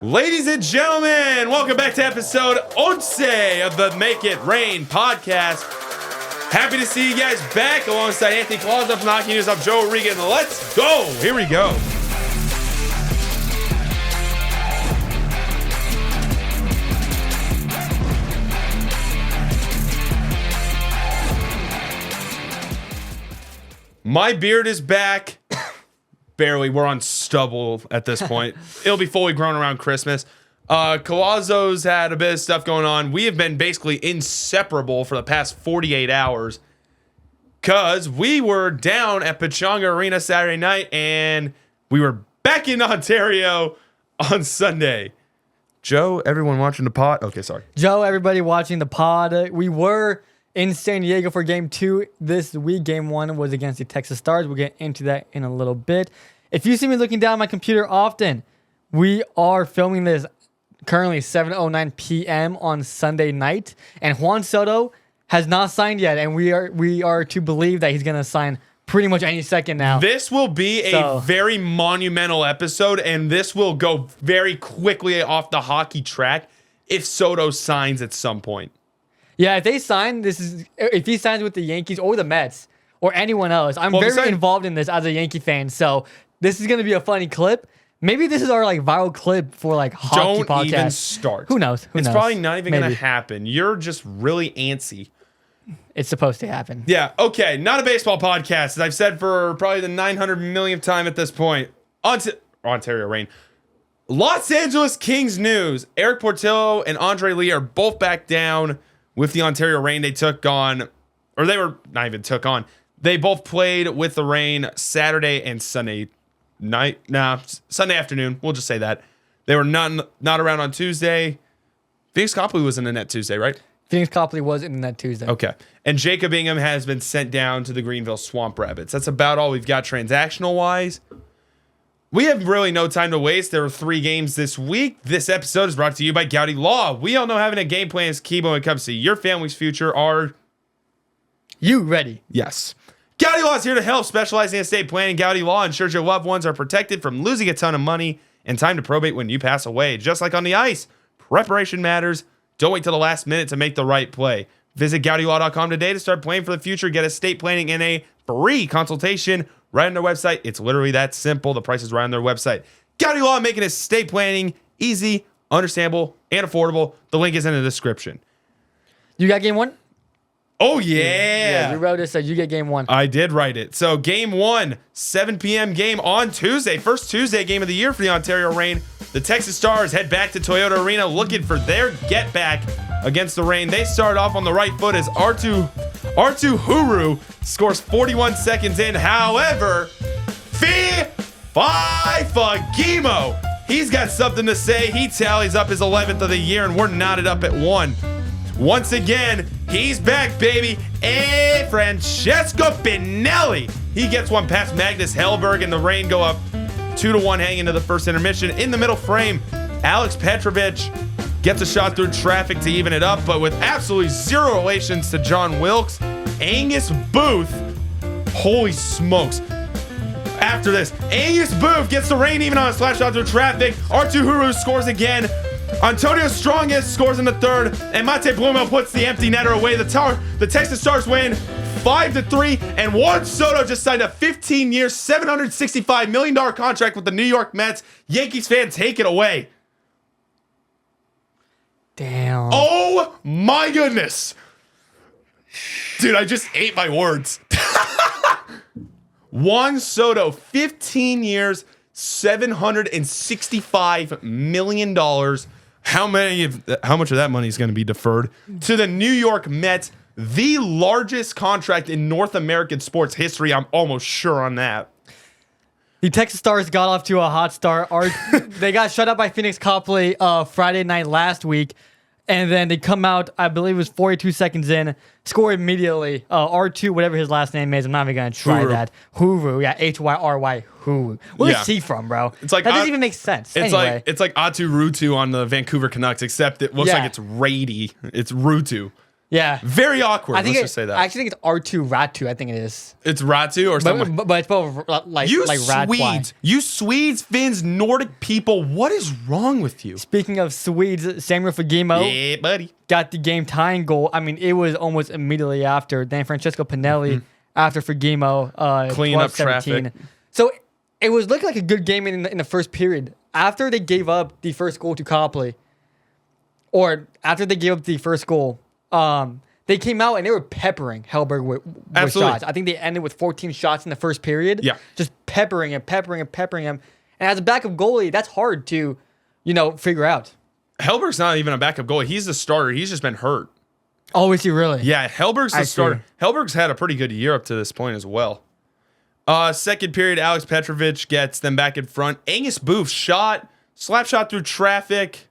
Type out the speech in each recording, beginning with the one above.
Ladies and gentlemen, welcome back to episode 11 of the Make It Rain podcast. Happy to see you guys back alongside Anthony Collazo from Hockey News. I'm Joe O'Regan. Let's go. Here we go. My beard is back. Barely. We're on stubble at this point. It'll be fully grown around Christmas. Collazo's had a bit of stuff going on. We have been basically inseparable for the past 48 hours because we were down at Pechanga Arena Saturday night and we were back in Ontario on Sunday. Joe, everyone watching the pod? Okay, sorry. Joe, everybody watching the pod. We were in San Diego for Game 2 this week. Game 1 was against the Texas Stars. We'll get into that in a little bit. If you see me looking down at my computer often, we are filming this currently 7:09 p.m. on Sunday night, and Juan Soto has not signed yet, and we are to believe that he's going to sign pretty much any second now. This will be a very monumental episode, and this will go very quickly off the hockey track if Soto signs at some point. Yeah, if he signs with the Yankees or the Mets or anyone else, I'm very involved in this as a Yankee fan, so this is going to be a funny clip. Maybe this is our viral clip for hockey podcast. Don't even start. Who knows? It's probably not even going to happen. You're just really antsy. It's supposed to happen. Yeah, okay. Not a baseball podcast, as I've said for probably the 900 millionth time at this point. Ontario Reign. Los Angeles Kings news. Eric Portillo and Andre Lee are both back down with the Ontario Reign. They took on, or they were not even took on. They both played with the Reign Saturday and Sunday Sunday afternoon. We'll just say that. They were not around on Tuesday. Phoenix Copley was in the net Tuesday, right? Phoenix Copley was in the net Tuesday. Okay. And Jacob Ingham has been sent down to the Greenville Swamp Rabbits. That's about all we've got transactional-wise. We have really no time to waste. There are 3 games this week. This episode is brought to you by Gowdy Law. We all know having a game plan is key when it comes to your family's future. Are you ready? Yes. Gowdy Law is here to help, specializing in estate planning. Gowdy Law ensures your loved ones are protected from losing a ton of money and time to probate when you pass away. Just like on the ice, preparation matters. Don't wait till the last minute to make the right play. Visit GowdyLaw.com today to start planning for the future. Get estate planning in a free consultation right on their website. It's literally that simple. The price is right on their website. Gowdy Law, making estate planning easy, understandable, and affordable. The link is in the description. You got game 1? Oh, yeah. You wrote it, so you get game 1. I did write it. So game 1, 7 p.m. game on Tuesday. First Tuesday game of the year for the Ontario Reign. The Texas Stars head back to Toyota Arena looking for their get back against the Reign. They start off on the right foot as Artu Huru scores 41 seconds in. However, Fagimo, he's got something to say. He tallies up his 11th of the year, and we're knotted up at 1. Once again, he's back, baby. Hey, Francesco Pinelli. He gets one past Magnus Hellberg, and the Reign go up 2-1 heading into the first intermission. In the middle frame, Alex Petrovic gets a shot through traffic to even it up, but with absolutely zero relations to John Wilkes, Angus Booth, holy smokes. After this, Angus Booth gets the Reign even on a slash shot through traffic. Artu Huru scores again. Antonio Strongest scores in the third, and Mate Blumel puts the empty netter away. The Texas Stars win 5-3, and Juan Soto just signed a 15-year, $765 million contract with the New York Mets. Yankees fan, take it away. Damn. Oh my goodness. Dude, I just ate my words. Juan Soto, 15 years, $765 million. How much of that money is going to be deferred to the New York Mets? The largest contract in North American sports history. I'm almost sure on that. The Texas Stars got off to a hot start. They got shut out by Phoenix Copley Friday night last week. And then they come out, I believe it was 42 seconds in, score immediately. R2, whatever his last name is, I'm not even going to try that. Huru, yeah, Hyry, Huru. Where's he from, bro? It's like that doesn't even make sense. It's like Atu Rutu on the Vancouver Canucks, except it looks like it's Rady. It's Rutu. Yeah. Very awkward. I think Let's just say that. I actually think it's R2 Ratu. I think it is. It's Ratu or something. But it's both like You like Rad Swedes, you Swedes, Finns, Nordic people, what is wrong with you? Speaking of Swedes, Samuel Fagemo Yeah, buddy. got the game tying goal. I mean, it was almost immediately after. Then Francesco Pinelli after Fagemo. Clean up 12-17. traffic. So it was looking like a good game in the first period. After they gave up the first goal to Copley, or after they gave up the first goal, they came out and they were peppering Hellberg with shots. I think they ended with 14 shots in the first period. Yeah. Just peppering him. And as a backup goalie, that's hard to, figure out. Hellberg's not even a backup goalie. He's the starter. He's just been hurt. Oh, is he really? Yeah, Hellberg's the I starter. see. Hellberg's had a pretty good year up to this point as well. Second period, Alex Petrovic gets them back in front. Angus Booth slap shot through traffic.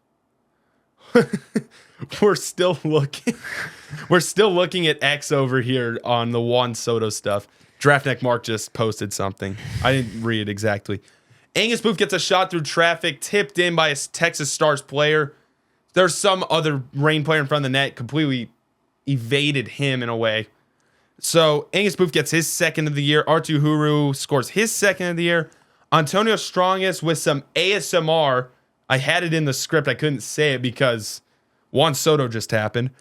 We're still looking at X over here on the Juan Soto stuff. Draftneck Mark just posted something. I didn't read it exactly. Angus Booth gets a shot through traffic, tipped in by a Texas Stars player. There's some other Reign player in front of the net, completely evaded him in a way. So Angus Booth gets his second of the year. Artu Huru scores his second of the year. Antonio Strongest with some ASMR. I had it in the script. I couldn't say it because Juan Soto just happened.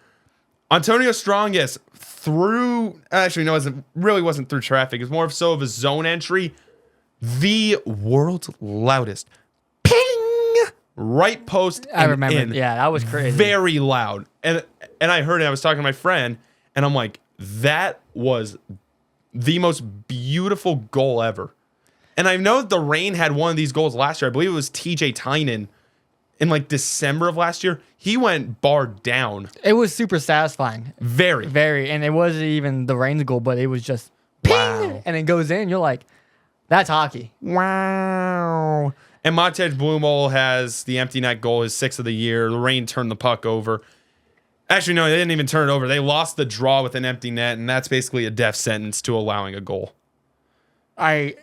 Antonio Strongest wasn't through traffic. It's more so of a zone entry. The world's loudest ping right post. I remember. In. Yeah, that was crazy. Very loud. And I heard it. I was talking to my friend, and I'm like, that was the most beautiful goal ever. And I know that the Reign had one of these goals last year. I believe it was TJ Tynan in like December of last year. He went bar down. It was super satisfying. Very. And it wasn't even the Reigns goal, but it was just ping, Wow. and it goes in. You're like, that's hockey. Wow. And Montez Blumel has the empty net goal, his sixth of the year. The Reign turned the puck over. Actually, no, they didn't even turn it over. They lost the draw with an empty net, and that's basically a death sentence to allowing a goal. I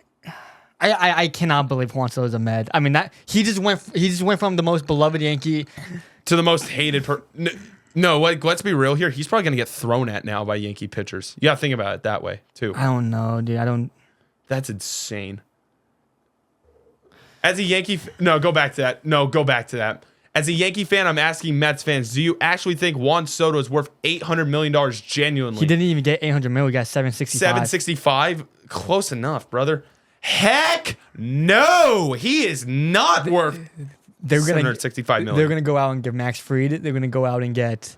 cannot believe Juan Soto's a med. I mean, that he just went from the most beloved Yankee To the most hated No, let's be real here. He's probably going to get thrown at now by Yankee pitchers. You got to think about it that way, too. I don't know, dude. That's insane. As a Yankee... go back to that. As a Yankee fan, I'm asking Mets fans, do you actually think Juan Soto is worth $800 million genuinely? He didn't even get 800 mil. He got 765. 765? Close enough, brother. Heck no! He is not worth $765 million. They're going to go out and get Max Fried. They're going to go out and get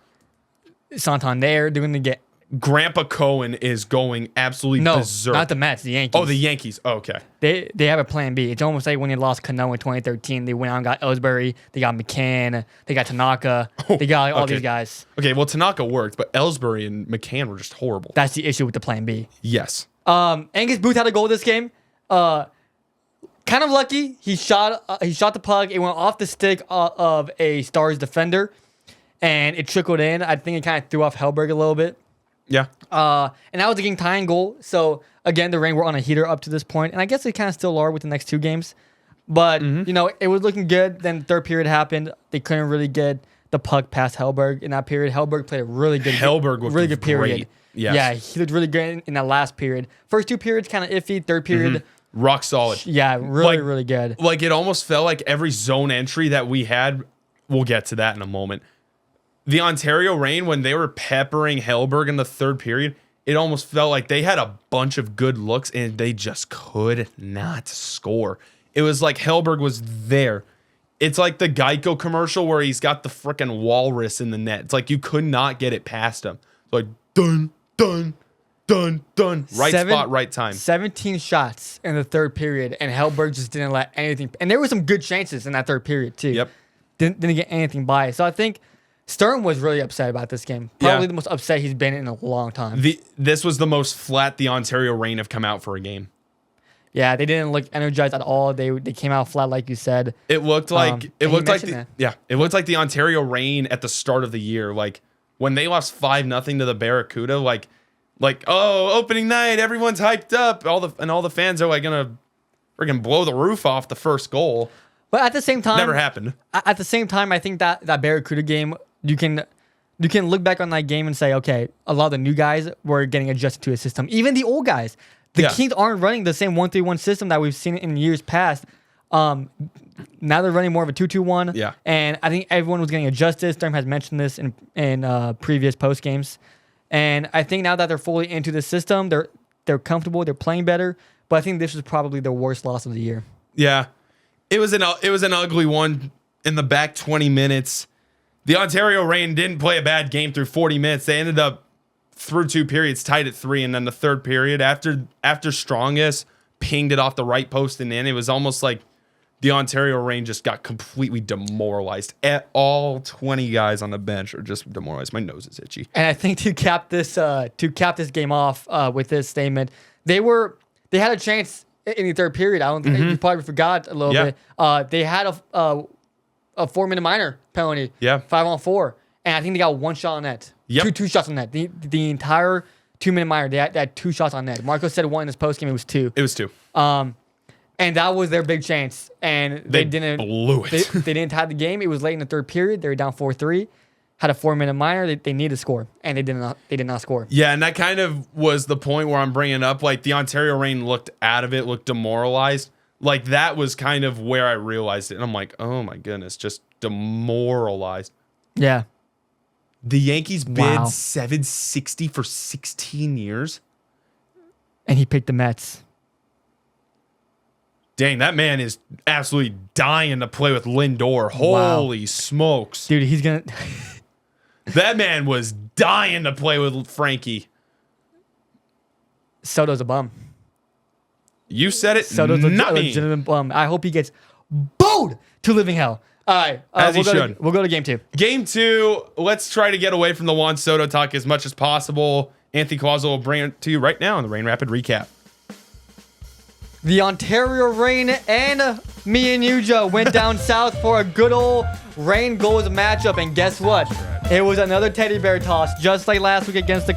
Santander. They're going to get... Grandpa Cohen is going absolutely berserk. Not the Mets, the Yankees. Oh, the Yankees. Oh, okay. They have a plan B. It's almost like when they lost Cano in 2013. They went out and got Ellsbury. They got McCann. They got Tanaka. They got all these guys. Okay, well, Tanaka worked, but Ellsbury and McCann were just horrible. That's the issue with the plan B. Yes. Angus Booth had a goal this game. Kind of lucky. He shot the puck. It went off the stick of a Stars defender, and it trickled in. I think it kind of threw off Hellberg a little bit. Yeah. And that was a game tying goal. So again, the Reign were on a heater up to this point, and I guess they kind of still are with the next two games. But it was looking good. Then the third period happened. They couldn't really get the puck past Hellberg in that period. Hellberg played a really good period. Great. Yes. Yeah, he looked really good in that last period. First two periods kind of iffy. Third period, rock solid. yeah, really good. Like it almost felt like every zone entry that we had. We'll get to that in a moment. The Ontario Reign, when they were peppering Hellberg in the third period, it almost felt like they had a bunch of good looks and they just could not score. It was like Hellberg was there. It's like the Geico commercial where he's got the freaking walrus in the net. It's like you could not get it past him. It's like dun, dun, dun, dun. Right spot, right time. 17 shots in the third period, and Hellberg just didn't let anything. And there were some good chances in that third period, too. Yep. Didn't get anything by. So I think Stern was really upset about this game. Probably the most upset he's been in a long time. This was the most flat the Ontario Reign have come out for a game. Yeah, they didn't look energized at all. They came out flat, like you said. It looked like it looked like the Ontario Reign at the start of the year, like when they lost 5-0 to the Barracuda, like opening night, everyone's hyped up, all the fans are like gonna freaking blow the roof off the first goal. But at the same time, never happened. At the same time, I think that Barracuda game, you can you can look back on that game and say, okay, a lot of the new guys were getting adjusted to a system. Even the old guys. The Kings aren't running the same 1-3-1 system that we've seen in years past. Now they're running more of a 2-2-1. Yeah. And I think everyone was getting adjusted. Sturm has mentioned this in previous post games. And I think now that they're fully into the system, they're comfortable, they're playing better. But I think this was probably their worst loss of the year. Yeah. It was an ugly one in the back 20 minutes. The Ontario Reign didn't play a bad game through 40 minutes. They ended up through 2 periods tied at 3, and then the third period after Strongest pinged it off the right post and in, it was almost like the Ontario Reign just got completely demoralized. All 20 guys on the bench are just demoralized. My nose is itchy. And I think to cap this game off with this statement, they had a chance in the third period. I don't think you probably forgot a little bit. They had a 4-minute minor penalty. Yeah. 5-on-4. And I think they got 1 shot on net. Yep. Two shots on net. The entire 2-minute minor, they had 2 shots on net. Marco said 1 in his postgame. It was 2. It was 2. And that was their big chance. And they didn't blew it. They didn't tie the game. It was late in the third period. They were down 4-3. Had a 4-minute minor. They needed to score, and they did not score. Yeah, and that kind of was the point where I'm bringing up, like, the Ontario Reign looked out of it, looked demoralized. Like, that was kind of where I realized it. And I'm like, oh my goodness, just demoralized. Yeah. The Yankees bid $760 for 16 years. And he picked the Mets. Dang, that man is absolutely dying to play with Lindor. Holy smokes. Dude, he's going to... That man was dying to play with Frankie. Soto's a bum. You said it, Soto's not a me. legitimate bum. I hope he gets booed to living hell. All right. As he should. We'll go to game 2. Game 2, let's try to get away from the Juan Soto talk as much as possible. Anthony Collazo will bring it to you right now in the Rain Rapid Recap. The Ontario Reign and me and you, Joe, went down south for a good old Reign goals matchup. And guess what? It was another teddy bear toss, just like last week against the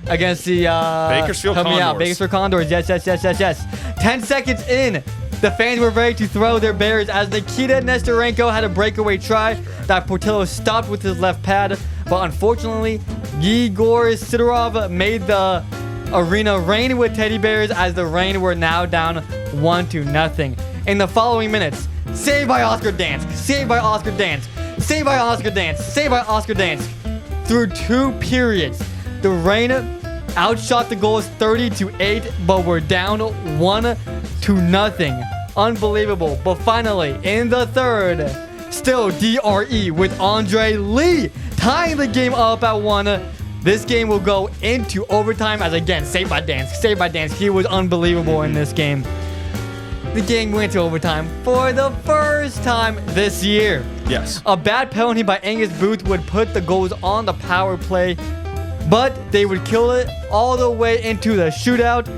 against the... Bakersfield Condors. Bakersfield Condors. Yes. 10 seconds in, the fans were ready to throw their bears as Nikita Nestorenko had a breakaway try that Portillo stopped with his left pad. But unfortunately, Igor Sidorov made the arena rain with teddy bears as the Reign were now down 1-0. In the following minutes, saved by Oscar Dansk, saved by Oscar Dansk, saved by Oscar Dansk, saved by Oscar Dansk. Through 2 periods, the Reign outshot the goals 30-8, but were down 1-0. Unbelievable. But finally, in the third, still DRE with Andre Lee tying the game up at 1. This game will go into overtime as, again, saved by Dansk. He was unbelievable in this game. The game went to overtime for the first time this year. Yes. A bad penalty by Angus Booth would put the goals on the power play, but they would kill it all the way into the shootout,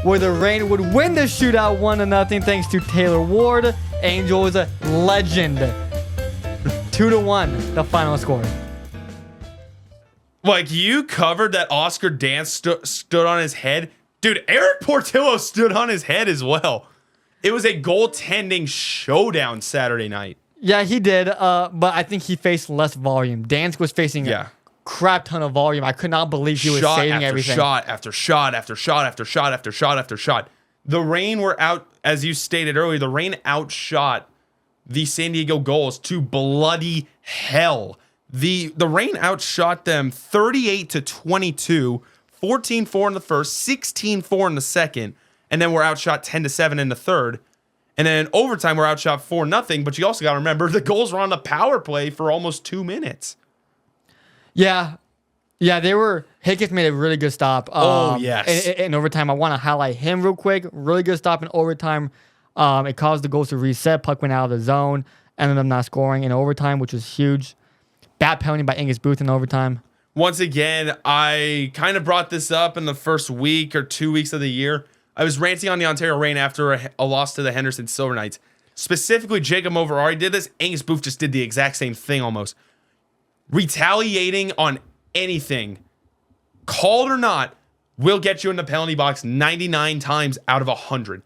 where the Reign would win the shootout 1-0 thanks to Taylor Ward, Angels legend. 2-1, the final score. Like, you covered that Oscar Dansk stood on his head. Dude, Eric Portillo stood on his head as well. It was a goaltending showdown Saturday night. Yeah, he did, but I think he faced less volume. Dansk was facing a crap ton of volume. I could not believe he was saving everything. Shot after shot after shot after shot after shot after shot. The Reign were out, as you stated earlier, the Reign outshot the San Diego goals to bloody hell. The Reign outshot them 38-22, 14-4 in the first, 16-4 in the second, and then we're outshot 10-7 in the third. And then in overtime, we're outshot 4-0. But you also got to remember the goals were on the power play for almost 2 minutes. Yeah, they were. Hickett made a really good stop. Yes. In overtime, I want to highlight him real quick. Really good stop in overtime. It caused the goals to reset. Puck went out of the zone. Ended up not scoring in overtime, which was huge. Bad penalty by Angus Booth in overtime. Once again, I kind of brought this up in the first week or 2 weeks of the year. I was ranting on the Ontario Reign after a loss to the Henderson Silver Knights. Specifically, Jacob Moverari did this. Angus Booth just did the exact same thing almost. Retaliating on anything, called or not, will get you in the penalty box 99 times out of 100.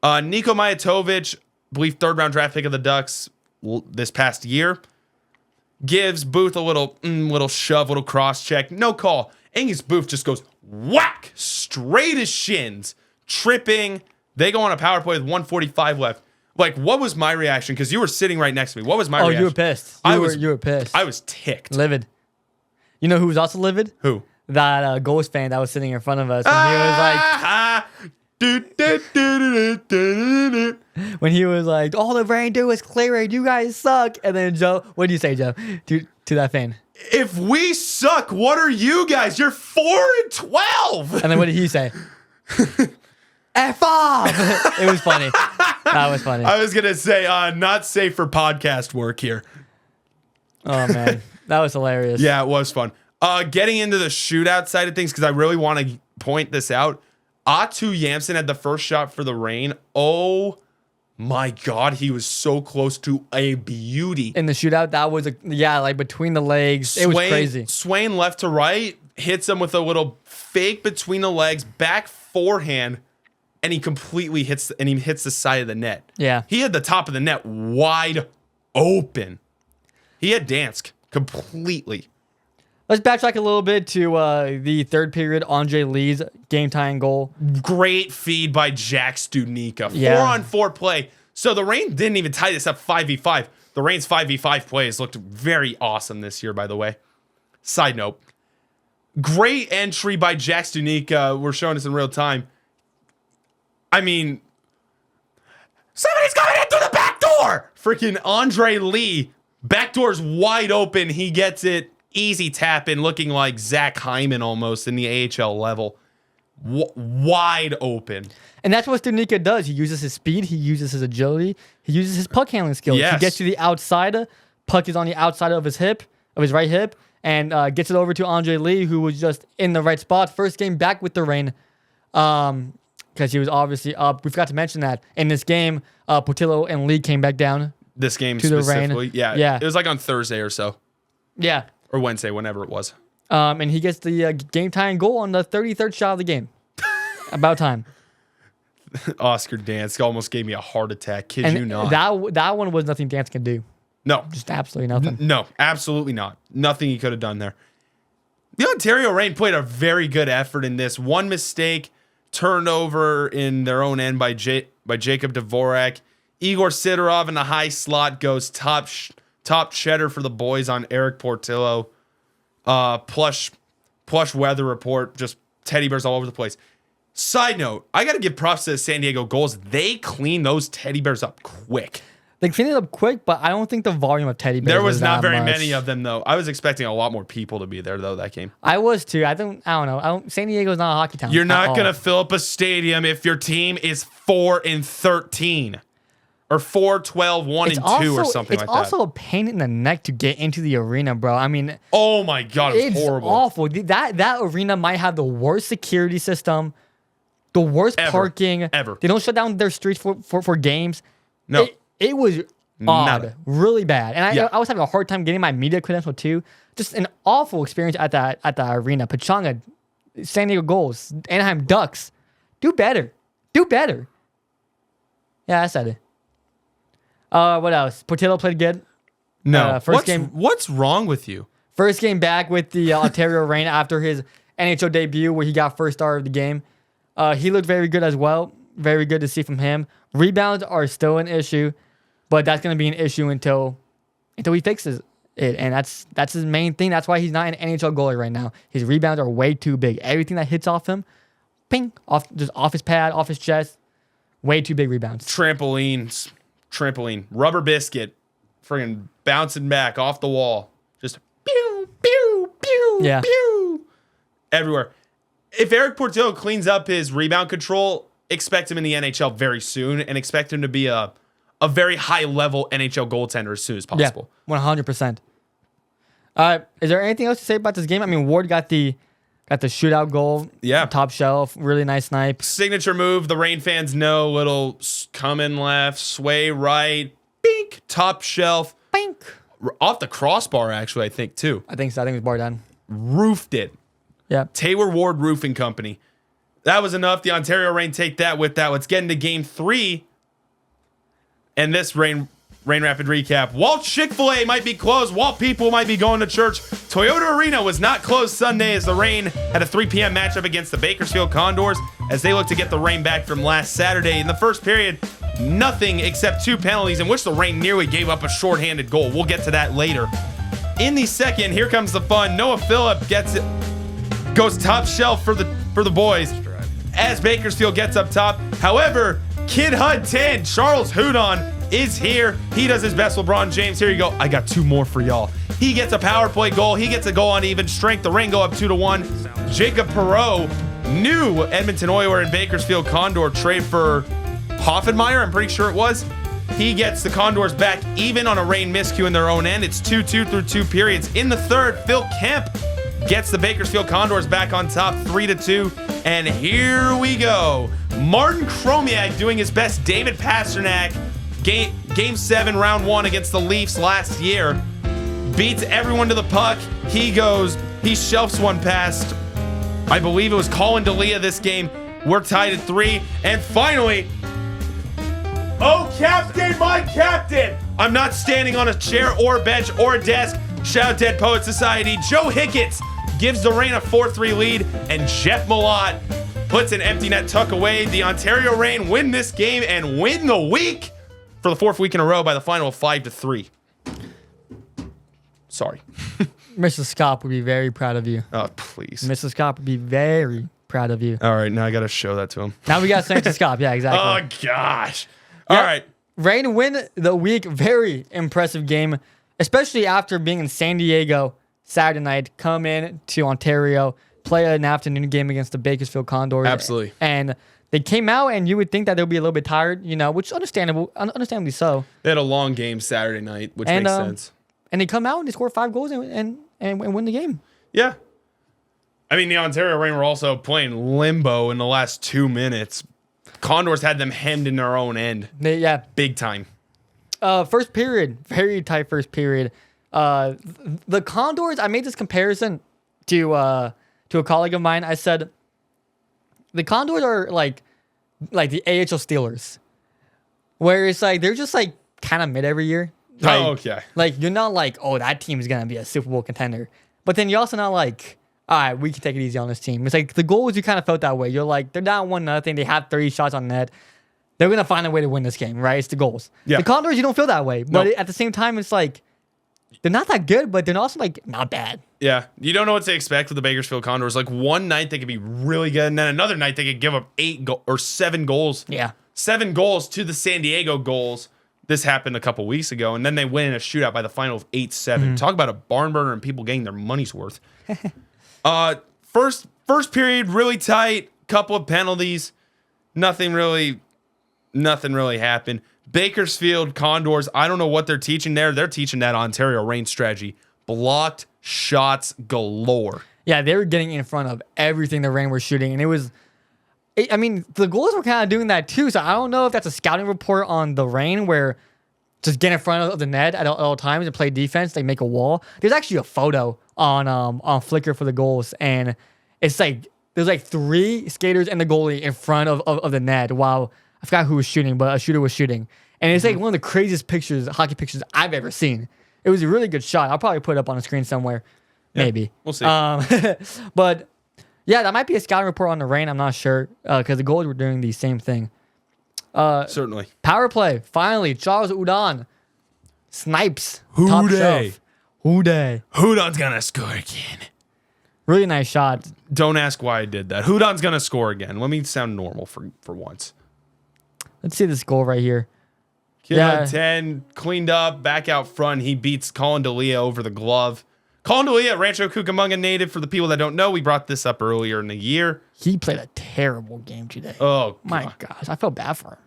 Niko Mijatovic, I believe 3rd-round draft pick of the Ducks this past year. gives Booth a little shove, little cross check. No call. Angus Booth just goes whack straight as shins, tripping. They go on a power play with 1:45 left. Like, what was my reaction? Because you were sitting right next to me. What was my reaction? You were pissed. You were pissed. I was ticked. Livid. You know who was also livid? Who? That Ghost fan that was sitting in front of us. When he was like, all the rain do is clear it. You guys suck. And then Joe, what do you say, Joe, to that fan? If we suck, what are you guys? You're 4-12. And then what did he say? F off. It was funny. That was funny. I was going to say, not safe for podcast work here. Oh, man. That was hilarious. Yeah, it was fun. Getting into the shootout side of things, because I really want to point this out. Atu Yamson had the first shot for the Reign. Oh, my God. He was so close to a beauty. In the shootout, that was, like between the legs. It was crazy. Swain left to right, hits him with a little fake between the legs, back forehand, and he completely hits the side of the net. Yeah. He had the top of the net wide open. He had Dansk completely. Let's backtrack a little bit to the third period. Andre Lee's game-tying goal. Great feed by Jack Studnicka. Yeah. 4-on-4 play. So the Reign didn't even tie this up 5v5. The Reign's 5v5 plays looked very awesome this year, by the way. Side note. Great entry by Jack Studnicka. We're showing this in real time. I mean, somebody's coming in through the back door. Freaking Andre Lee. Back door's wide open. He gets it. Easy tap in, looking like Zach Hyman almost in the AHL level. Wide open. And that's what Studnicka does. He uses his speed. He uses his agility. He uses his puck handling skills. Yes. He gets to the outside. Puck is on the outside of his right hip, and gets it over to Andre Lee, who was just in the right spot. First game back with the Reign, because he was obviously up. We forgot to mention that in this game, Portillo and Lee came back down. This game to specifically, the Reign. Yeah. It was like on Thursday or so. Yeah. Or Wednesday, whenever it was. And he gets the game-tying goal on the 33rd shot of the game. About time. Oscar Dansk almost gave me a heart attack. Kid you not. That one was nothing Dansk can do. No. Just absolutely nothing. No, absolutely not. Nothing he could have done there. The Ontario Reign played a very good effort in this. One mistake, turned over in their own end by Jacob Dvorak. Igor Sidorov in the high slot goes top cheddar for the boys on Eric Portillo. Plush weather report, just teddy bears all over the place. Side note, I got to give props to the San Diego Gulls. They clean those teddy bears up quick. They cleaned it up quick, but I don't think the volume of teddy bears There was not very much. many of them, though. I was expecting a lot more people to be there, though, that game. I was, too. I don't know. San Diego's not a hockey town. You're not going to fill up a stadium if your team is 4-13. Or 4-12, 1-2, or something like that. It's also a pain in the neck to get into the arena, bro. I mean, oh my God, it's horrible. Awful. That arena might have the worst security system, the worst parking ever. They don't shut down their streets for games. No, it was odd, Nada. really bad. And I was having a hard time getting my media credential too. Just an awful experience at that arena. Pechanga, San Diego Gulls, Anaheim Ducks. Do better. Yeah, I said it. What else? Portillo played good. No. First game. What's wrong with you? First game back with the Ontario Reign after his NHL debut, where he got first star of the game. He looked very good as well. Very good to see from him. Rebounds are still an issue, but that's going to be an issue until he fixes it, and that's his main thing. That's why he's not an NHL goalie right now. His rebounds are way too big. Everything that hits off him, ping, off his pad, off his chest, way too big rebounds. Trampoline, rubber biscuit, friggin' bouncing back off the wall, just pew, pew, pew, pew, everywhere. If Eric Portillo cleans up his rebound control, expect him in the NHL very soon, and expect him to be a very high level NHL goaltender as soon as possible. Yeah, 100%. Is there anything else to say about this game? I mean, Ward got the shootout goal. Yeah. Top shelf. Really nice snipe. Signature move. The Reign fans know. Little come in left, sway right, bink, top shelf. Bink. Off the crossbar, actually, I think, too. I think so. I think it was bar down. Roofed it. Yeah. Taylor Ward Roofing Company. That was enough. The Ontario Reign take that with that. Let's get into game 3. And this Reign Rain Rapid recap. While Chick-fil-A might be closed, while people might be going to church, Toyota Arena was not closed Sunday as the Rain had a 3 p.m. matchup against the Bakersfield Condors as they look to get the Rain back from last Saturday. In the first period, nothing except 2 penalties in which the Rain nearly gave up a shorthanded goal. We'll get to that later. In the second, here comes the fun. Noah Phillip goes top shelf for the boys as Bakersfield gets up top. However, Kid Hud 10, Charles Houdon, is here. He does his best LeBron James. Here you go. I got 2 more for y'all. He gets a power play goal. He gets a goal on even strength. The Rain go up 2-1. Jacob Perreault, new Edmonton Oiler and Bakersfield Condor trade for Hoffenmeyer, I'm pretty sure it was. He gets the Condors back even on a Rain miscue in their own end. It's 2-2 through 2 periods. In the third, Phil Kemp gets the Bakersfield Condors back on top 3-2. And here we go. Martin Chromiak doing his best David Pasternak. Game 7, round 1 against the Leafs last year. Beats everyone to the puck. He shelfs one past, I believe it was Colin D'Elia this game. We're tied at 3. And finally, oh, captain, my captain! I'm not standing on a chair or a bench or a desk. Shout out Dead Poet Society. Joe Hicketts gives the Rain a 4-3 lead, and Jeff Malott puts an empty net tuck away. The Ontario Rain win this game and win the week for the 4th week in a row by the final of 5-3. Sorry. Mr. Scott would be very proud of you. Oh, please. Mr. Scott would be very proud of you. All right, now I got to show that to him. Now we got Mr. Scott. Yeah, exactly. Oh, gosh. All right. Rain win the week. Very impressive game, especially after being in San Diego Saturday night, come in to Ontario, play an afternoon game against the Bakersfield Condors. Absolutely. And they came out, and you would think that they'll be a little bit tired, which is understandably so. They had a long game Saturday night, which makes sense. And they come out and they score 5 goals and win the game. Yeah. I mean, the Ontario Rain were also playing limbo in the last 2 minutes. Condors had them hemmed in their own end. Big time. First period, very tight first period. The Condors, I made this comparison to a colleague of mine. I said, the Condors are like the AHL Steelers, where it's like they're just like kind of mid every year. Like, okay. Like you're not like, oh, that team is gonna be a Super Bowl contender, but then you're also not like, all right, we can take it easy on this team. It's like the goals, you kind of felt that way. You're like, they're down 1-0. They have 30 shots on net. They're going to find a way to win this game, right? It's the goals. Yeah. The Condors, you don't feel that way. But at the same time, it's like, they're not that good, but they're also like not bad. Yeah. You don't know what to expect with the Bakersfield Condors. Like one night they could be really good, and then another night they could give up 7 goals. Yeah. 7 goals to the San Diego goals. This happened a couple weeks ago, and then they win in a shootout by the final of 8-7. Mm-hmm. Talk about a barn burner and people getting their money's worth. First period, really tight. Couple of penalties. Nothing really happened. Bakersfield Condors, I don't know what they're teaching there. They're teaching that Ontario Rain strategy. Blocked shots galore. Yeah, they were getting in front of everything the Rain were shooting, and the goals were kind of doing that too. So I don't know if that's a scouting report on the Rain where just get in front of the net at all times and play defense. They make a wall. There's actually a photo on Flickr for the goals, and it's like there's like 3 skaters and the goalie in front of the net while I forgot who was shooting, but a shooter was shooting. And it's like one of the craziest hockey pictures I've ever seen. It was a really good shot. I'll probably put it up on the screen somewhere. Yeah, maybe. We'll see. But yeah, that might be a scouting report on the Rain. I'm not sure because the goalies were doing the same thing. Certainly. Power play. Finally, Charles Houdon snipes. Top shelf. Houdon's going to score again. Really nice shot. Don't ask why I did that. Houdon's going to score again. Let me sound normal for once. Let's see this goal right here. Kid 10, cleaned up, back out front. He beats Colin D'Elia over the glove. Colin D'Elia, Rancho Cucamonga native. For the people that don't know, we brought this up earlier in the year. He played a terrible game today. Oh, my gosh. I felt bad for him.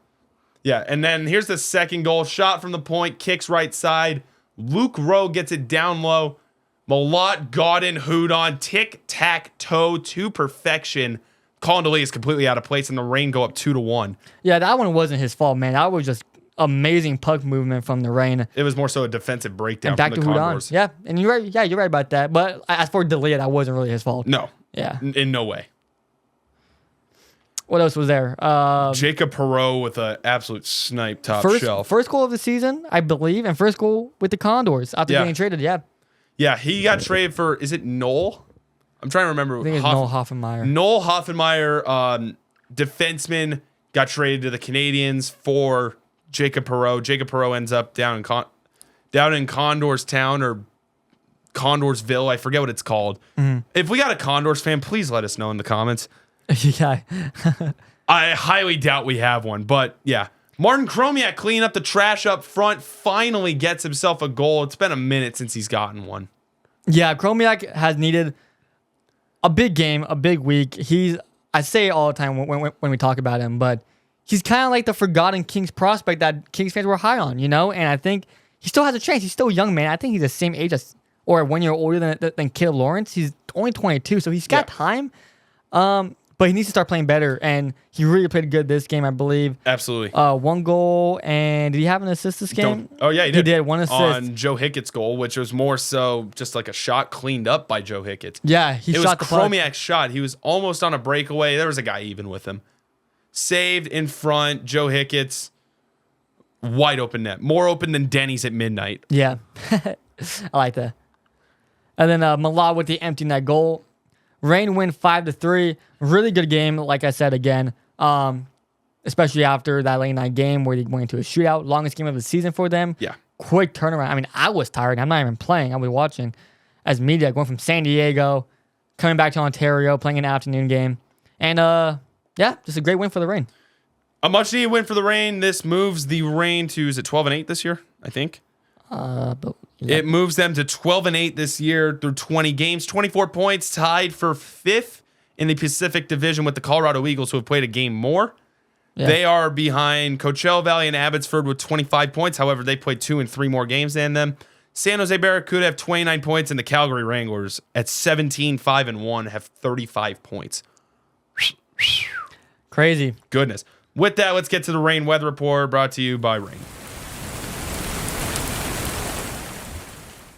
Yeah, and then here's the second goal. Shot from the point, kicks right side. Luke Rowe gets it down low. Malott, Godin, Houdon, tic-tac-toe to perfection. Colin D'Elia is completely out of place, and the Rain go up 2-1. Yeah, that one wasn't his fault, man. That was just amazing puck movement from the Rain. It was more so a defensive breakdown and back from the to Condors. Houdon. Yeah, and you're right. Yeah, you're right about that. But as for D'Elia, that wasn't really his fault. No. Yeah. In no way. What else was there? Jacob Perreault with an absolute snipe top First shelf. goal of the season, I believe, and first goal with the Condors after getting traded. Yeah. Yeah, he got traded for, is it Noel? I'm trying to remember. I think it's Noel Hoffenmeyer. Noel Hoffenmeyer, defenseman, got traded to the Canadians for Jacob Perreault. Jacob Perreault ends up down in Condorstown or Condorsville. I forget what it's called. Mm-hmm. If we got a Condors fan, please let us know in the comments. Yeah. I highly doubt we have one, but yeah. Martin Chromiak cleaning up the trash up front, finally gets himself a goal. It's been a minute since he's gotten one. Yeah, Chromiak has needed a big game, a big week. I say it all the time when we talk about him, but he's kind of like the forgotten Kings prospect that Kings fans were high on, you know? And I think he still has a chance. He's still a young man. I think he's the same age as, or 1 year older than Caleb Lawrence. He's only 22, so he's got time. But he needs to start playing better, and he really played good this game, I believe. Absolutely. 1 goal, and did he have an assist this game? Oh, yeah, he did. He did, 1 assist. On Joe Hickett's goal, which was more so just like a shot cleaned up by Joe Hickett. Yeah, he shot the puck. It was Chromiak's shot. He was almost on a breakaway. There was a guy even with him. Saved in front, Joe Hickett's wide open net. More open than Denny's at midnight. Yeah, I like that. And then Malad with the empty net goal. Reign win 5-3. Really good game, like I said again. Especially after that late night game where they went into a shootout. Longest game of the season for them. Yeah. Quick Turnaround. I mean, I was tired. I'm not even playing. I was watching as media, going from San Diego, coming back to Ontario, playing an afternoon game. And yeah, just a great win for the Reign. A much needed win for the Reign. This moves the Reign to, is it 12-8 this year, I think? It moves them to 12-8 this year through 20 games, 24 points, tied for 5th in the Pacific Division with the Colorado Eagles, who have played a game more. Yeah. They are behind Coachella Valley and Abbotsford with 25 points. However, they played 2 and 3 more games than them. San Jose Barracuda have 29 points, and the Calgary Wranglers at 17-5-1 have 35 points. Crazy. Goodness. With that, let's get to the Reign weather report brought to you by Reign.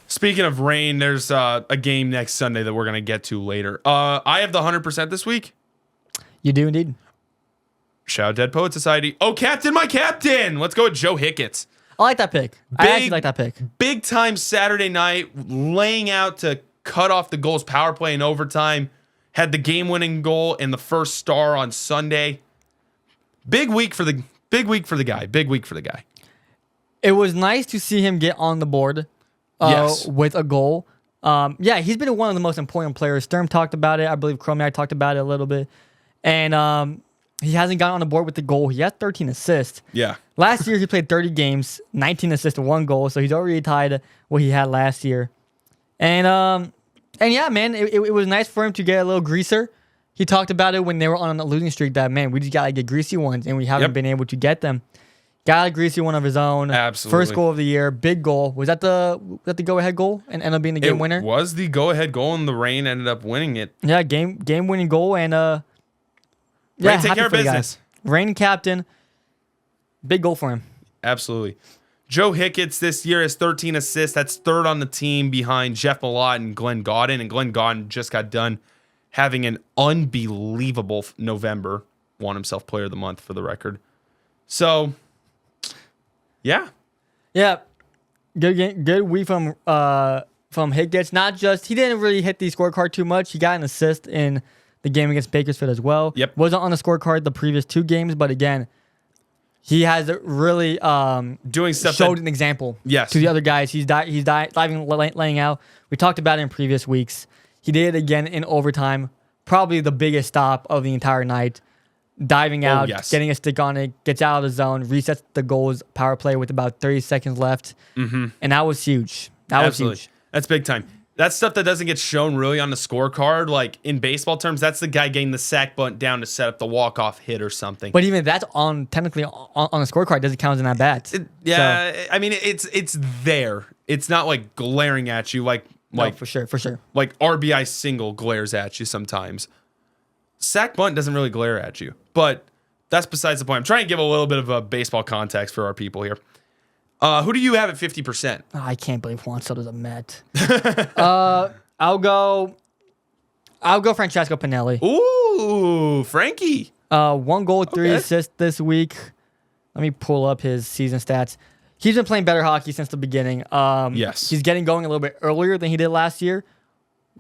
Speaking of Reign, there's a game next Sunday that we're going to get to later. I have the 100% this week. You do indeed. Shout out Dead Poet Society. Oh, captain, my captain. Let's go with Joe Hickett. I like that pick. I actually like that pick. Big time Saturday night, laying out to cut off the goals power play in overtime. Had the game-winning goal and the first star on Sunday. Big week for the guy. Big week for the guy. It was nice to see him get on the board. Yes. With a goal. Yeah, he's been one of the most important players. Sturm talked about it. I believe Chromiak talked about it a little bit. And he hasn't gotten on the board with the goal. He has 13 assists. Yeah. Last year, he played 30 games, 19 assists and 1 goal. So he's already tied what he had last year. And yeah, man, it was nice for him to get a little greaser. He talked about it when they were on a losing streak that, man, we just got to get greasy ones, and we haven't been able to get them. Got a greasy one of his own. Absolutely. First goal of the year. Big goal. Was that the go-ahead goal and ended up being the game winner? It was the go-ahead goal, and the Reign ended up winning it. Yeah, game-winning goal. And Reign take care of business. Reign captain. Big goal for him. Absolutely. Joe Hickett's this year has 13 assists. That's 3rd on the team behind Jeff Malott and Glenn Gaudin. And Glenn Gaudin just got done having an unbelievable November. Won himself Player of the Month for the record. So... yeah. Good game, good week from Higgins. Not just he didn't really hit the scorecard too much. He got an assist in the game against Bakersfield as well. Yep. Wasn't on the scorecard the previous 2 games, but again, he has really doing stuff. Showed an example. Yes. To the other guys. He's diving, laying out. We talked about it in previous weeks. He did it again in overtime. Probably the biggest stop of the entire night. Diving out, getting a stick on it, gets out of the zone, resets the goals power play with about 30 seconds left. Mm-hmm. And that was huge. Was huge. That's big time. That's stuff that doesn't get shown really on the scorecard. Like in baseball terms, that's the guy getting the sack bunt down to set up the walk-off hit or something. But even that's technically on the scorecard doesn't count as an at-bat. I mean, it's there. It's not like glaring at you like for sure. Like RBI single glares at you sometimes. Sack bunt doesn't really glare at you, but that's besides the point. I'm trying to give a little bit of a baseball context for our people here. Who do you have at 50%? Oh, I can't believe Juan Soto's a Met. I'll go Francesco Pinelli. Ooh, Frankie. 1 goal, 3 Okay. assists this week. Let me pull up his season stats. He's been playing better hockey since the beginning. Yes. He's getting going a little bit earlier than he did last year,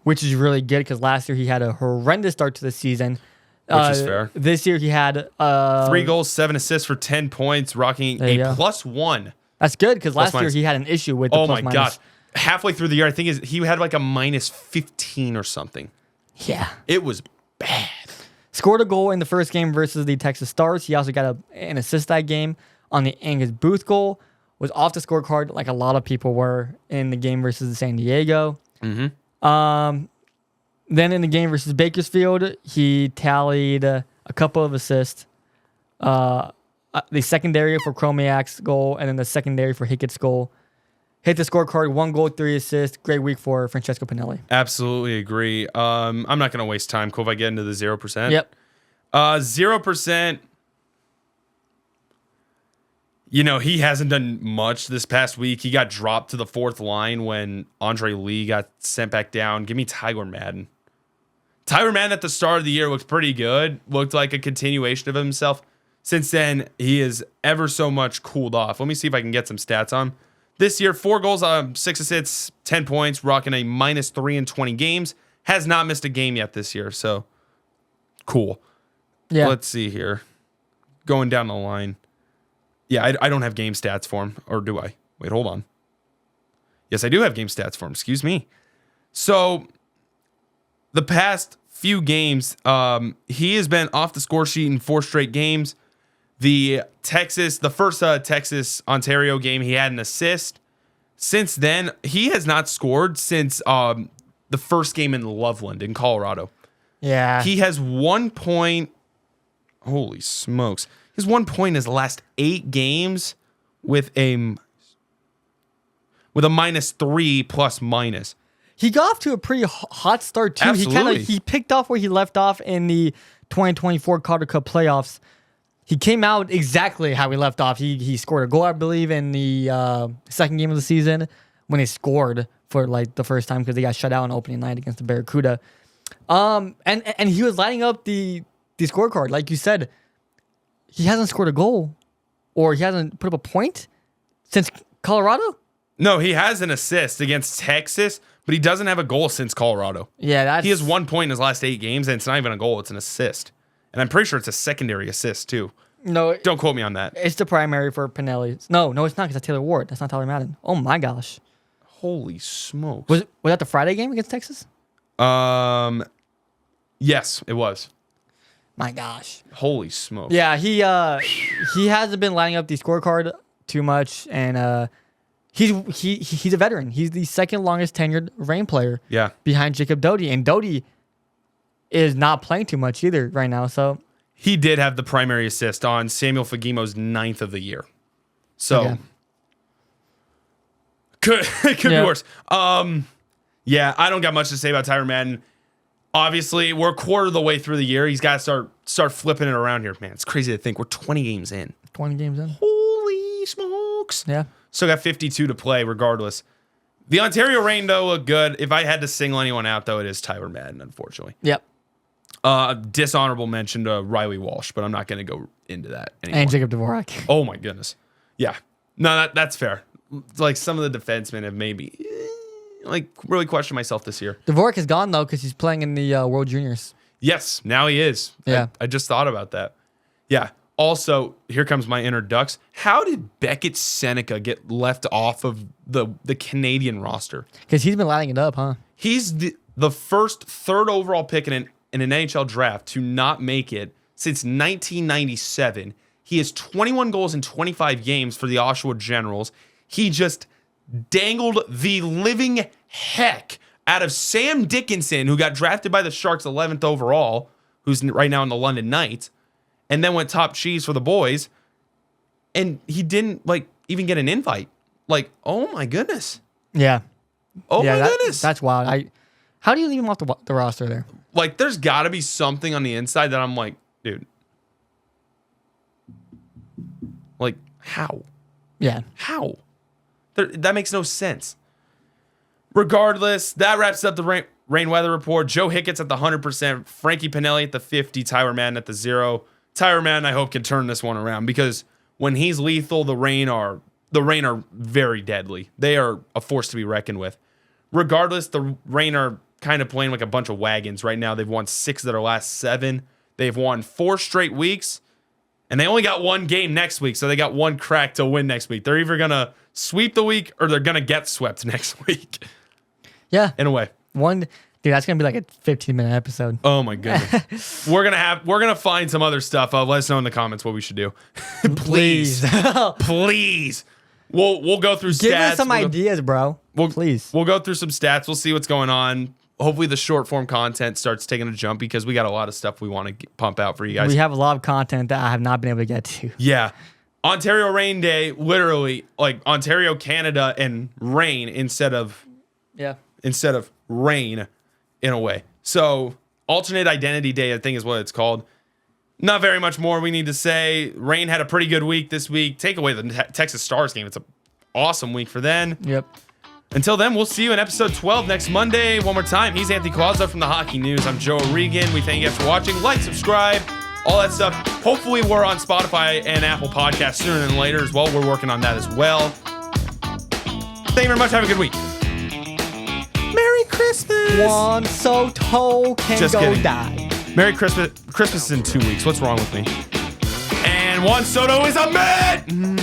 which is really good because last year he had a horrendous start to the season. Which is fair. This year he had 3 goals, 7 assists for 10 points, rocking There you a go. +1. That's good because last year minus. he had an issue with the Oh plus my minus. god! Halfway through the year, I think he had like a -15 or something. Yeah. It was bad. Scored a goal in the first game versus the Texas Stars. He also got an assist that game on the Angus Booth goal. Was off the scorecard like a lot of people were in the game versus the San Diego. Mm-hmm. Then in the game versus Bakersfield, he tallied a couple of assists. The secondary for Chromiak's goal and then the secondary for Hickett's goal. Hit the scorecard, 1 goal, 3 assists. Great week for Francesco Pinelli. Absolutely agree. I'm not going to waste time. Cool if I get into the 0%. Yep. 0%. You know, he hasn't done much this past week. He got dropped to the 4th line when Andre Lee got sent back down. Give me Tyler Madden. Tyler Madden at the start of the year looked pretty good. Looked like a continuation of himself. Since then, he is ever so much cooled off. Let me see if I can get some stats on him. This year, 4 goals, 6 assists, 10 points, rocking a -3 in 20 games. Has not missed a game yet this year, so cool. Yeah. Let's see here. Going down the line. Yeah, I don't have game stats for him. Or do I? Wait, hold on. Yes, I do have game stats for him. Excuse me. So, the past few games, he has been off the score sheet in 4 straight games. The first Texas-Ontario game, he had an assist. Since then, he has not scored since the first game in Loveland in Colorado. Yeah. He has 1 point. Holy smokes. His 1 point in his last 8 games with a -3 ±. He got off to a pretty hot start too. Absolutely. He picked off where he left off in the 2024 Calder Cup playoffs. He came out exactly how he left off. He scored a goal, I believe, in the second game of the season when they scored for like the first time because they got shut out on opening night against the Barracuda. And he was lighting up the scorecard, like you said. He hasn't scored a goal, or he hasn't put up a point since Colorado. No, he has an assist against Texas, but he doesn't have a goal since Colorado. Yeah, He has 1 point in his last 8 games, and it's not even a goal; it's an assist. And I'm pretty sure it's a secondary assist too. No, Don't quote me on that. it's the primary for Pinelli. No, it's not because that's Taylor Ward. That's not Tyler Madden. Oh my gosh. Holy smokes! Was that the Friday game against Texas? Yes, it was. My gosh. Holy smokes! Yeah, he hasn't been lining up the scorecard too much, and he's a veteran. He's the second longest tenured Reign player Yeah. behind Jacob Doty, and Doty is not playing too much either right now. So He did have the primary assist on Samuel Fagimo's 9th of the year. So Okay. it could Yeah. be worse. Yeah, I don't got much to say about Tyler Madden. Obviously, we're a quarter of the way through the year. He's got to start flipping it around here, man. It's crazy to think we're 20 games in. 20 games in. Holy smokes! Yeah. Still got 52 to play, regardless. The Ontario Reign, though, look good. If I had to single anyone out, though, it is Tyler Madden, unfortunately. Yep. Dishonorable mention to Riley Walsh, but I'm not going to go into that anymore. And Jacob Dvorak. Oh my goodness. Yeah. No, that's fair. Like some of the defensemen have maybe really questioned myself this year. Dvorak is gone though because he's playing in the World Juniors. Yes, now he is. Yeah. I just thought about that. Yeah. Also, here comes my inner Ducks. How did Beckett Seneca get left off of the Canadian roster? Because he's been lining it up, huh? He's the first third overall pick in an NHL draft to not make it since 1997. He has 21 goals in 25 games for the Oshawa Generals. He just dangled the living heck out of Sam Dickinson, who got drafted by the Sharks 11th overall, who's right now in the London Knights, and then went top cheese for the boys. And he didn't even get an invite. Oh my goodness. Yeah. Oh my goodness. That's wild. How do you leave him off the roster there? There's got to be something on the inside that I'm like, dude. How? Yeah. How? That makes no sense. Regardless, that wraps up the rain weather report. Joe Hickett's at the 100%, Frankie Pinelli at the 50, Tyler Madden at the 0. Tyler Madden, I hope, can turn this one around because when he's lethal, the Reign are very deadly. They are a force to be reckoned with. Regardless, the Reign are kind of playing like a bunch of wagons right now. They've won 6 of their last 7. They've won 4 straight weeks, and they only got 1 game next week, so they got 1 crack to win next week. They're either going to sweep the week or they're going to get swept next week. Yeah. In a way. Dude, that's going to be like a 15-minute episode. Oh, my goodness. We're going to find some other stuff. Let us know in the comments what we should do. Please. Please. We'll go through stats. Give us some ideas, bro. Please. We'll go through some stats. We'll see what's going on. Hopefully the short form content starts taking a jump because we got a lot of stuff we want to pump out for you guys. We have a lot of content that I have not been able to get to. Yeah. Ontario Reign Day, literally like Ontario, Canada, and Reign instead of Reign in a way. So alternate identity day, I think is what it's called. Not very much more we need to say. Reign had a pretty good week this week. Take away the Texas Stars game. It's an awesome week for them. Yep. Until then, we'll see you in episode 12 next Monday. One more time, he's Anthony Collazo from the Hockey News. I'm Joe O'Regan. We thank you guys for watching. Like, subscribe, all that stuff. Hopefully, we're on Spotify and Apple Podcasts sooner than later as well. We're working on that as well. Thank you very much. Have a good week. Merry Christmas. Juan Soto can Just go kidding. die. Merry Christmas. Christmas is in 2 weeks. What's wrong with me? And Juan Soto is a man.